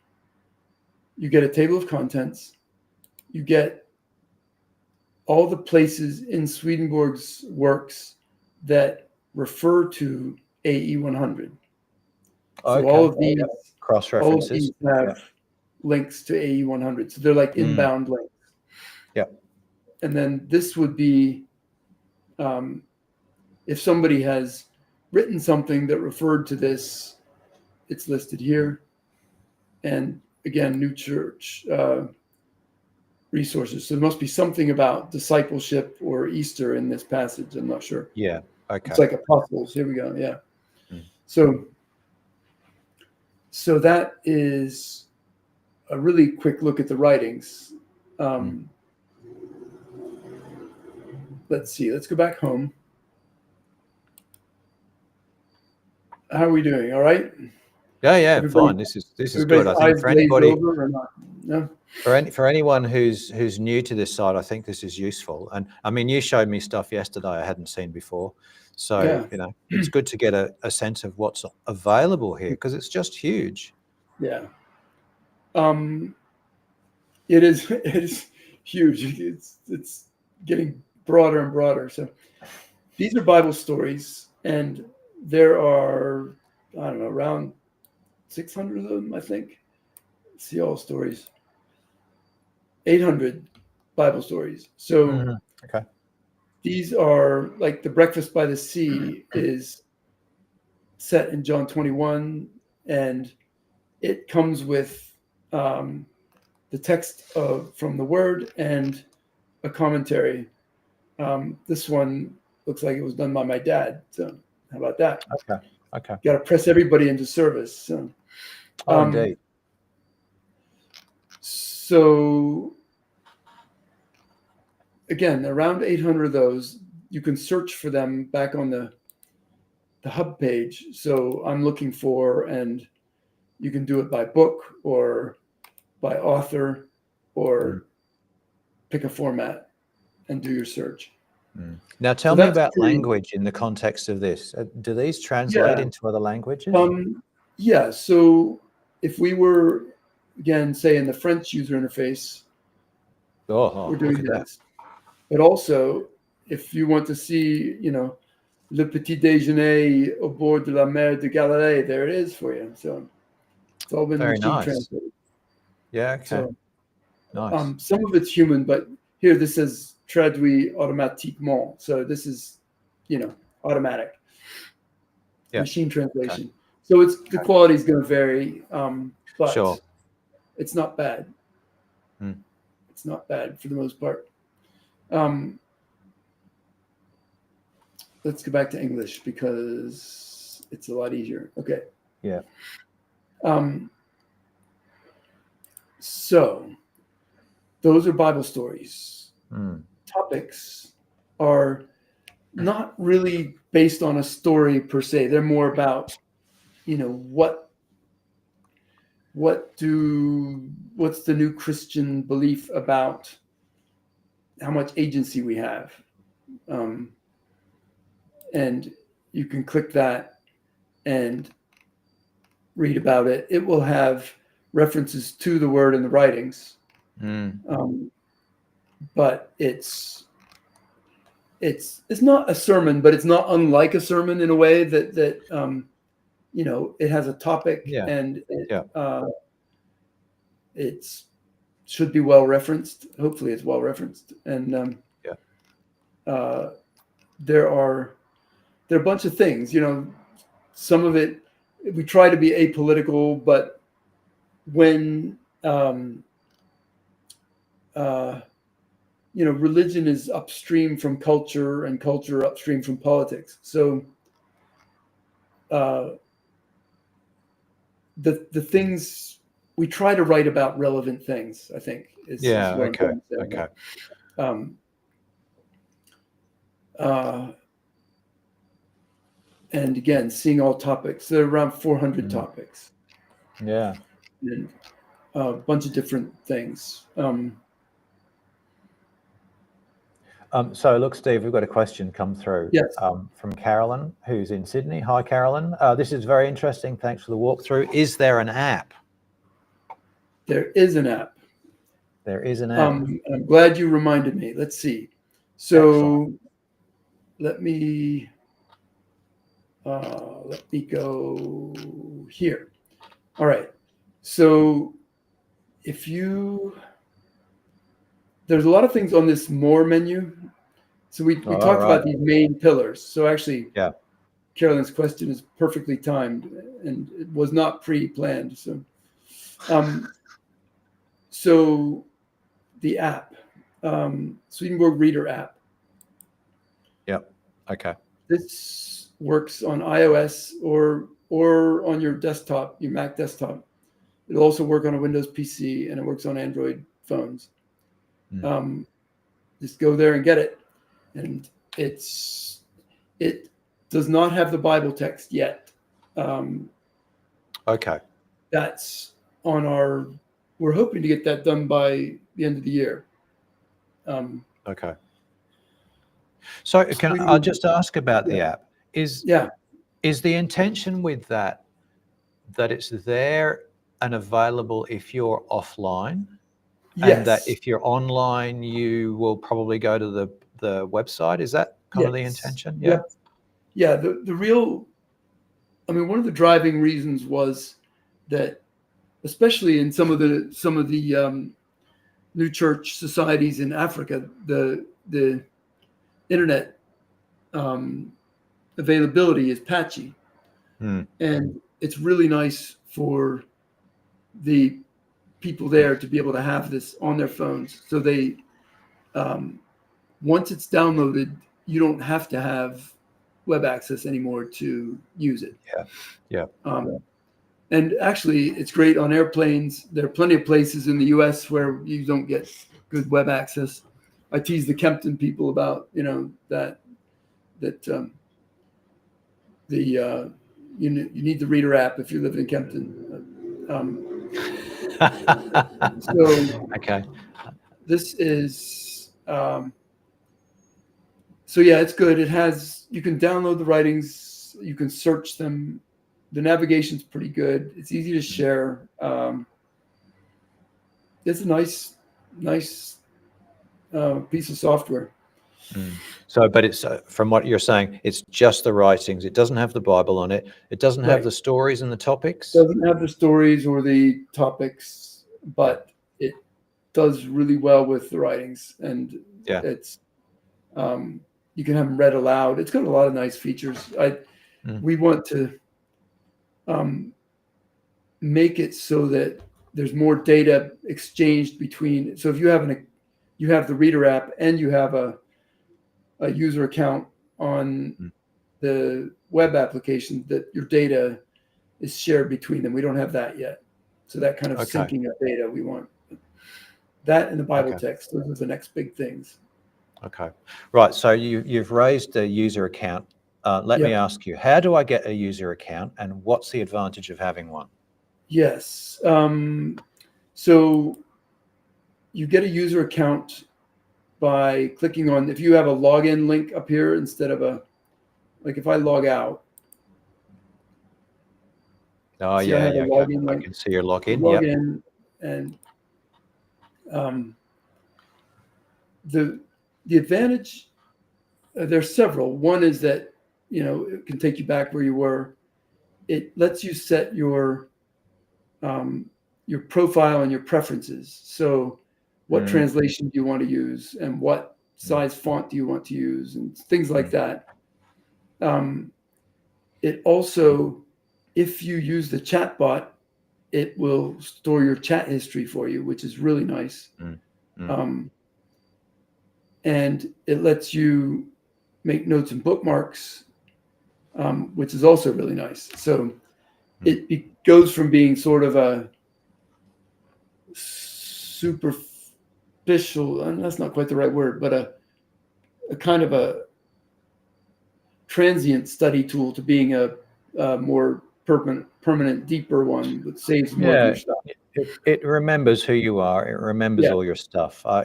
you get a table of contents, you get all the places in Swedenborg's works that refer to AE 100. So all of these cross references have links to AE 100. So they're like inbound links. Yeah. And then this would be if somebody has written something that referred to this, it's listed here. And again, New Church resources. So there must be something about discipleship or Easter in this passage. I'm not sure. Yeah. Okay. It's like apostles. Here we go. Yeah. So that is a really quick look at the writings. Let's see. Let's go back home. How are we doing? All right. Yeah. Fine. This is good. I think for anybody, for anyone who's new to this site, I think this is useful. And I mean, you showed me stuff yesterday I hadn't seen before. So, it's good to get a sense of what's available here because it's just huge. Yeah. It is huge. It's getting broader and broader. So these are Bible stories, and there are, I don't know, around 600 of them, I think. Let's see all stories. 800 Bible stories. So okay. These are like the Breakfast by the Sea is set in John 21, and it comes with the text from the Word and a commentary. This one looks like it was done by my dad. So how about that? Okay. Got to press everybody into service. So, indeed. So again, around 800 of those. You can search for them back on the hub page. So I'm looking for, and you can do it by book or by author or pick a format and do your search. Now tell me about language in the context of this. Do these translate into other languages? Yeah. So if we were, again, say in the French user interface, we're doing this. But also, if you want to see, Le Petit Déjeuner au bord de la mer de Galilée, there it is for you. So it's all been machine translated. Yeah, okay. So, nice. Some of it's human, but here this says traduit automatiquement. So this is, automatic. Yeah. Machine translation. Okay. So the quality is going to vary, but it's not bad. It's not bad for the most part. Let's go back to English because it's a lot easier. Okay. Yeah. So those are Bible stories. Topics are not really based on a story per se. They're more about, what's the new Christian belief about how much agency we have. And you can click that and read about it. It will have references to the word in the writings. But it's not a sermon, but it's not unlike a sermon in a way that you know, it has a topic, and it should be well referenced. Hopefully it's well referenced. And there are a bunch of things, you know, some of it, we try to be apolitical, but when, you know, religion is upstream from culture and culture upstream from politics. So the things we try to write about relevant things, I think is what I'm trying to say. And again, seeing all topics. There are around 400 topics. Yeah. And a bunch of different things. So look, Steve, we've got a question come through from Carolyn, who's in Sydney. Hi, Carolyn. This is very interesting. Thanks for the walkthrough. Is there an app? There is an app. There is an app. I'm glad you reminded me. Let's see. So let me go here. All right. So there's a lot of things on this more menu. So we talked about these main pillars. So actually, Carolyn's question is perfectly timed, and it was not pre-planned. So, so the app, Swedenborg Reader app. Yep. Okay. This works on iOS or on your desktop, your Mac desktop. It'll also work on a Windows PC, and it works on Android phones. Just go there and get it. And it does not have the Bible text yet. Okay. That's on we're hoping to get that done by the end of the year. Okay. So I'll just ask about the app. Is the intention with that it's there and available if you're offline? Yes. And that if you're online, you will probably go to the website. Is that kind of the intention? Yeah. Yeah. The real, I mean, one of the driving reasons was that, especially in some of the new church societies in Africa, the internet availability is patchy, and it's really nice for the people there to be able to have this on their phones. So they, once it's downloaded, you don't have to have web access anymore to use it. Yeah. And actually, it's great on airplanes. There are plenty of places in the U.S. where you don't get good web access. I tease the Kempton people about, you know, that you need the Reader app if you live in Kempton. So okay. This is so yeah, it's good. You can download the writings, you can search them. The navigation's pretty good. It's easy to share. It's a nice piece of software. So, but it's from what you're saying, it's just the writings. It doesn't have the Bible on it. It doesn't have the stories and the topics. It doesn't have the stories or the topics, but it does really well with the writings, and it's you can have them read aloud. It's got a lot of nice features. We want to make it so that there's more data exchanged between. So if you have the Reader app and you have a user account on the web application, that your data is shared between them. We don't have that yet. So that kind of syncing of data, we want that in the Bible text. Those are the next big things. Okay. Right. So you've raised a user account. Let me ask you, how do I get a user account, and what's the advantage of having one? Yes. So you get a user account by clicking on, if you have a login link up here instead of like if I log out. Oh, See, I yeah, have a okay. login I link. can see your login. Log Yep. in, and the advantage, there's several. One is that, it can take you back where you were. It lets you set your profile and your preferences. So what translation do you want to use, and what size font do you want to use, and things like that. It also, if you use the chatbot, it will store your chat history for you, which is really nice. And it lets you make notes and bookmarks, which is also really nice. So it goes from being sort of a superficial, and that's not quite the right word, but a kind of a transient study tool to being a more permanent, deeper one that saves more of your stuff. It remembers who you are. It remembers all your stuff. I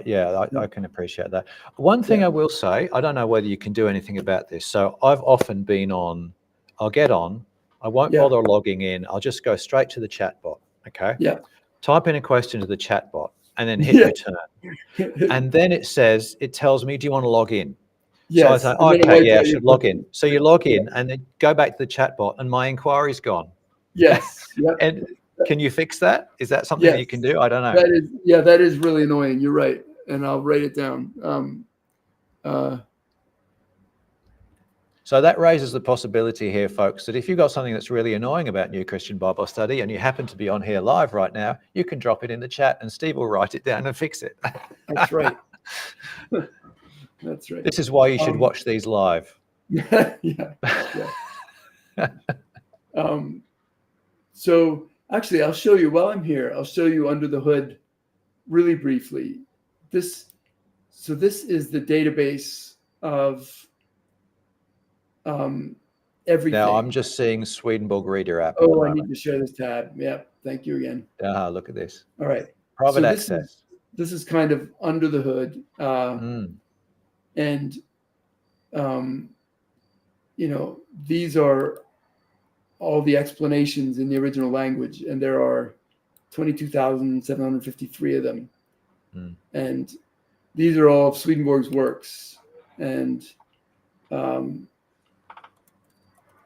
can appreciate that. One thing I will say, I don't know whether you can do anything about this. So I've often been on, I'll get on, I won't bother logging in. I'll just go straight to the chatbot. Okay. Yeah. Type in a question to the chatbot and then hit return. And then it tells me, do you want to log in? Yes. So I say, okay, I should log in. So you log in and then go back to the chatbot and my inquiry's gone. Yes. Yep. And can you fix that? Is that something that you can do? I don't know. That is really annoying. You're right. And I'll write it down. So that raises the possibility here, folks, that if you've got something that's really annoying about New Christian Bible Study and you happen to be on here live right now, you can drop it in the chat and Steve will write it down and fix it. That's right. That's right. This is why you should watch these live. So actually, I'll show you while I'm here. I'll show you under the hood really briefly. This is the database of everything. Now I'm just seeing Swedenborg Reader app. Oh, I need to share this tab. Yeah, thank you again. Look at this. All right. Private access. This is kind of under the hood. And, these are all the explanations in the original language, and there are 22,753 of them. And these are all of Swedenborg's works and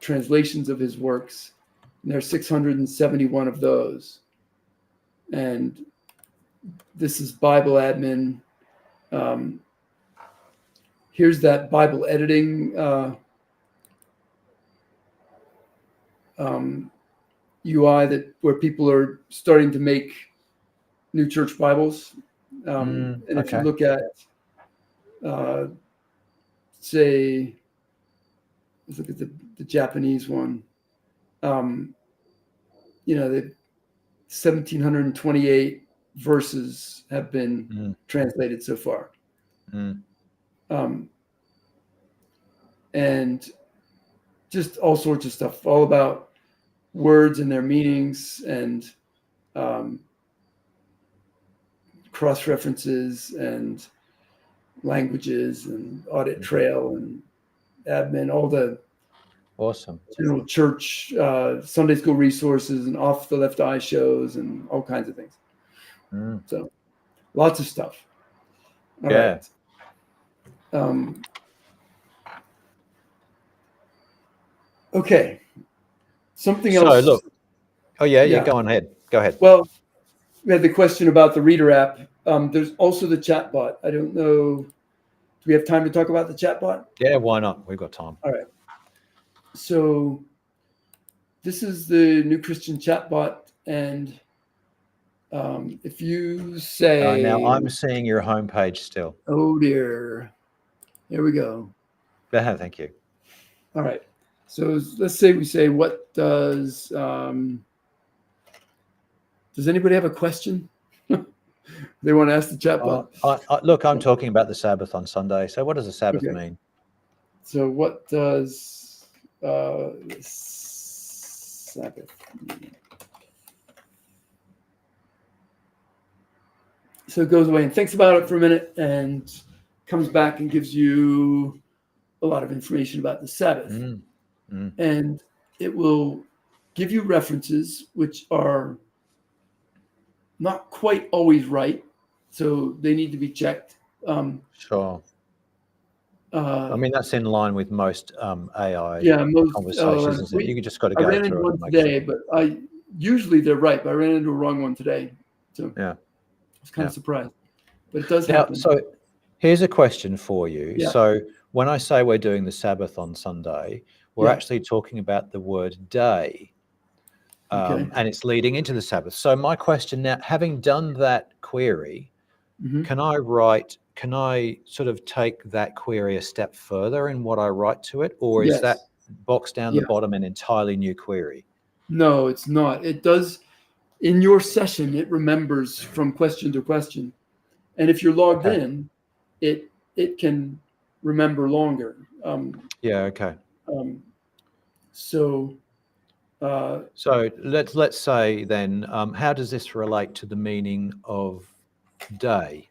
translations of his works. And there are 671 of those. And this is Bible admin. Here's that Bible editing UI where people are starting to make new church Bibles. And if you look at, say, let's look at the Japanese one. The 1,728 verses have been translated so far. And just all sorts of stuff, all about words and their meanings, and cross-references and languages and audit trail and admin, all the awesome general church Sunday school resources and off the left eye shows and all kinds of things. So lots of stuff. All right. Okay. Something else. So look. Oh yeah. Go on ahead. Go ahead. Well, we had the question about the Reader app. There's also the chatbot. I don't know. Do we have time to talk about the chatbot? Yeah, why not? We've got time. All right. So this is the New Christian chatbot, and if you say, now I'm seeing your homepage still. Oh dear. Here we go. Thank you. All right. So let's say we say, what does anybody have a question? They want to ask the chatbot. Look, I'm talking about the Sabbath on Sunday. So what does the Sabbath mean? So what does Sabbath mean? So it goes away and thinks about it for a minute and comes back and gives you a lot of information about the Sabbath. And it will give you references which are not quite always right, so they need to be checked. Sure. I mean, that's in line with most AI conversations, isn't it? You just got to I go ran into through it one and make today, sure. but usually they're right, but I ran into a wrong one today. So yeah, I was kind of surprised. But it does now, happen. so here's a question for you. Yeah. So when I say we're doing the Sabbath on Sunday, we're actually talking about the word day. Okay. And it's leading into the Sabbath. So my question now, having done that query, can I sort of take that query a step further in what I write to it, or is that box down the bottom an entirely new query? No, it's not. It does, in your session, it remembers from question to question. And if you're logged in, it can remember longer. So let's say then, how does this relate to the meaning of day?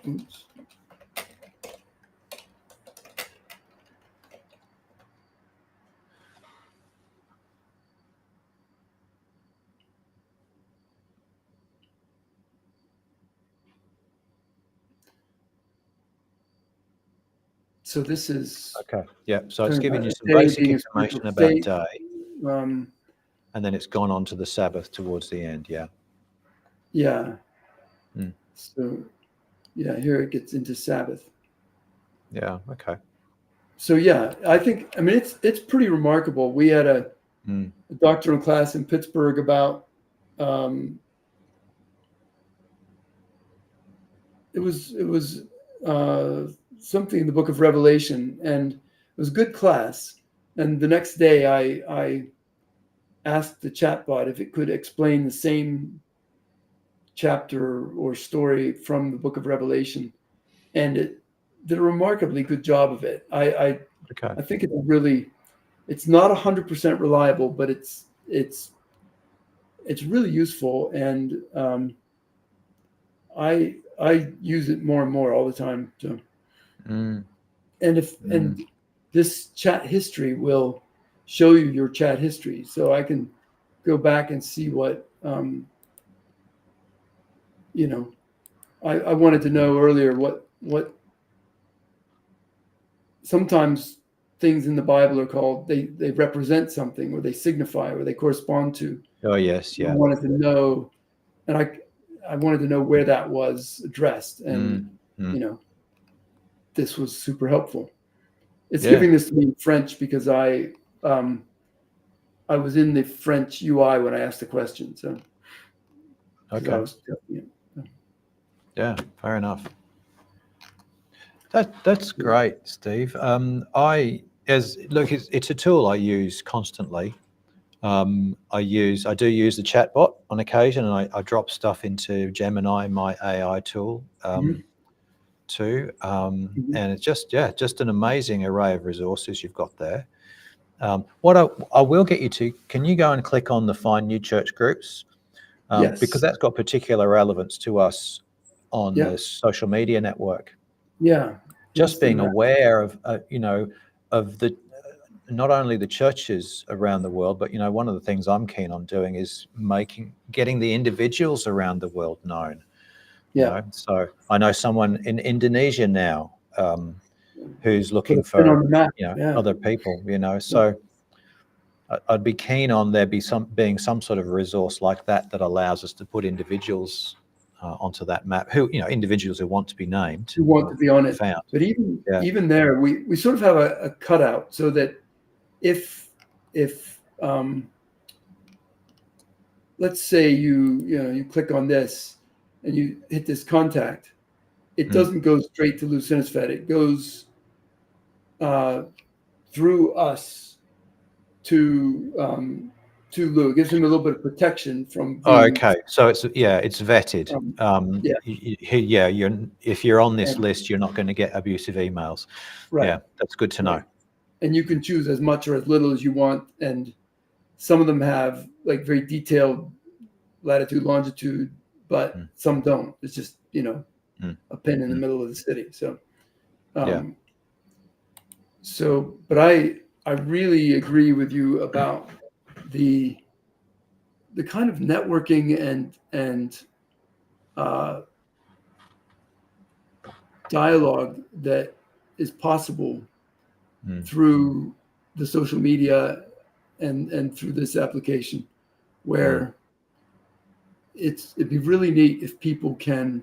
Oops. So this is So it's giving you some basic information about day, and then it's gone on to the Sabbath towards the end. So here it gets into Sabbath. So I think, I mean, it's pretty remarkable. We had a doctoral class in Pittsburgh about it was something in the book of Revelation, and it was a good class. And the next day I asked the chatbot if it could explain the same chapter or story from the book of Revelation, and it did a remarkably good job of it. I think it's not 100% reliable, but it's really useful, and I use it more and more all the time. So, and this chat history will show you your chat history, so I can go back and see what I wanted to know earlier what sometimes things in the Bible are called, they represent something, or they signify, or they correspond to. I wanted to know, and I wanted to know where that was addressed, and this was super helpful. It's giving this to me in French because I was in the French UI when I asked the question, so I was testing it. Fair enough. That's great, Steve. It's a tool I use constantly. I do use the chatbot on occasion, and I drop stuff into Gemini, my AI tool, too. And it's just an amazing array of resources you've got there. What I will get you to, can you go and click on the Find New Church Groups? Because that's got particular relevance to us on the social media network. Just being aware of of the not only the churches around the world, but one of the things I'm keen on doing is getting the individuals around the world known. So I know someone in Indonesia now who's looking for other people. So I'd be keen on there being some sort of resource like that allows us to put individuals onto that map, individuals who want to be named, who want to be on it. Found. But even there, we sort of have a cutout so that if let's say you click on this and you hit this contact, it doesn't go straight to Lucinisfed. It goes through us to Lou. It gives him a little bit of protection from being, so it's vetted. If you're on this list, you're not going to get abusive emails. That's good to know. And you can choose as much or as little as you want, and some of them have like very detailed latitude, longitude but some don't. It's just, you know, a pin in the middle of the city. So, but I really agree with you about the kind of networking and dialogue that is possible through the social media and through this application, where it'd be really neat if people can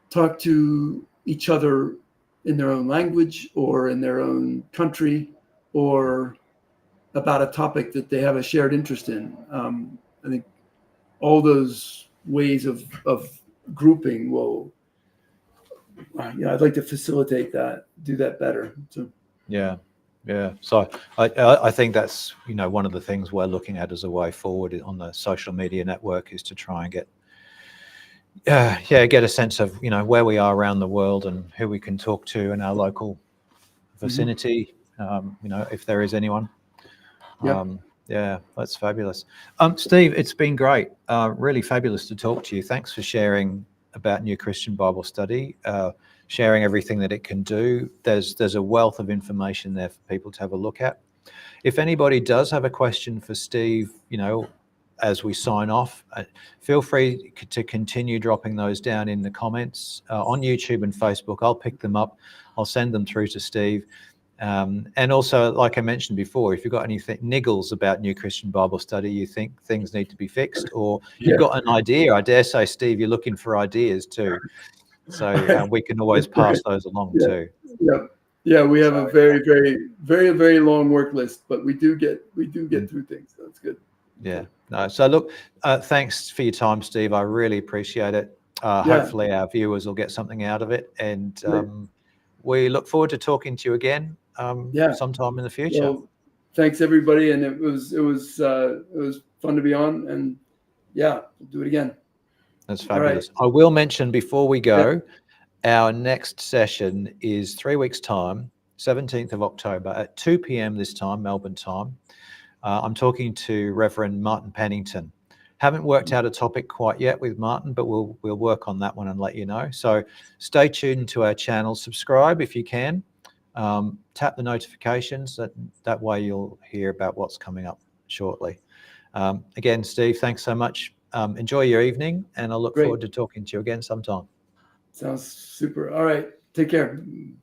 talk to each other in their own language or in their own country, or about a topic that they have a shared interest in. I think all those ways of grouping will, I'd like to facilitate that, do that better. So yeah. So I think that's, you know, one of the things we're looking at as a way forward on the social media network, is to try and get a sense of, you know, where we are around the world and who we can talk to in our local vicinity. You know, if there is anyone. Yeah, that's fabulous. Steve, it's been great. Really fabulous to talk to you. Thanks for sharing about New Christian Bible Study, sharing everything that it can do. There's a wealth of information there for people to have a look at. If anybody does have a question for Steve, you know, as we sign off, feel free to continue dropping those down in the comments on YouTube and Facebook. I'll pick them up. I'll send them through to Steve. And also, like I mentioned before, if you've got anything niggles about New Christian Bible Study, you think things need to be fixed, or you've got an idea, I dare say, Steve, you're looking for ideas too. So we can always pass those along too. Yeah, we have a very, very, very, very long work list, but we do get through things. So that's good. Yeah. No. So look, thanks for your time, Steve. I really appreciate it. Hopefully our viewers will get something out of it, and we look forward to talking to you again sometime in the future. Well, thanks everybody, and it was fun to be on, and we'll do it again. That's fabulous. Right. I will mention before we go, our next session is 3 weeks' time, 17th of October at 2 p.m. this time, Melbourne time. I'm talking to Reverend Martin Pennington. Haven't worked out a topic quite yet with Martin, but we'll work on that one and let you know. So stay tuned to our channel. Subscribe if you can. Tap the notifications. That way you'll hear about what's coming up shortly. Again, Steve, thanks so much. Enjoy your evening, and I look forward to talking to you again sometime. Sounds super. All right. Take care. Bye.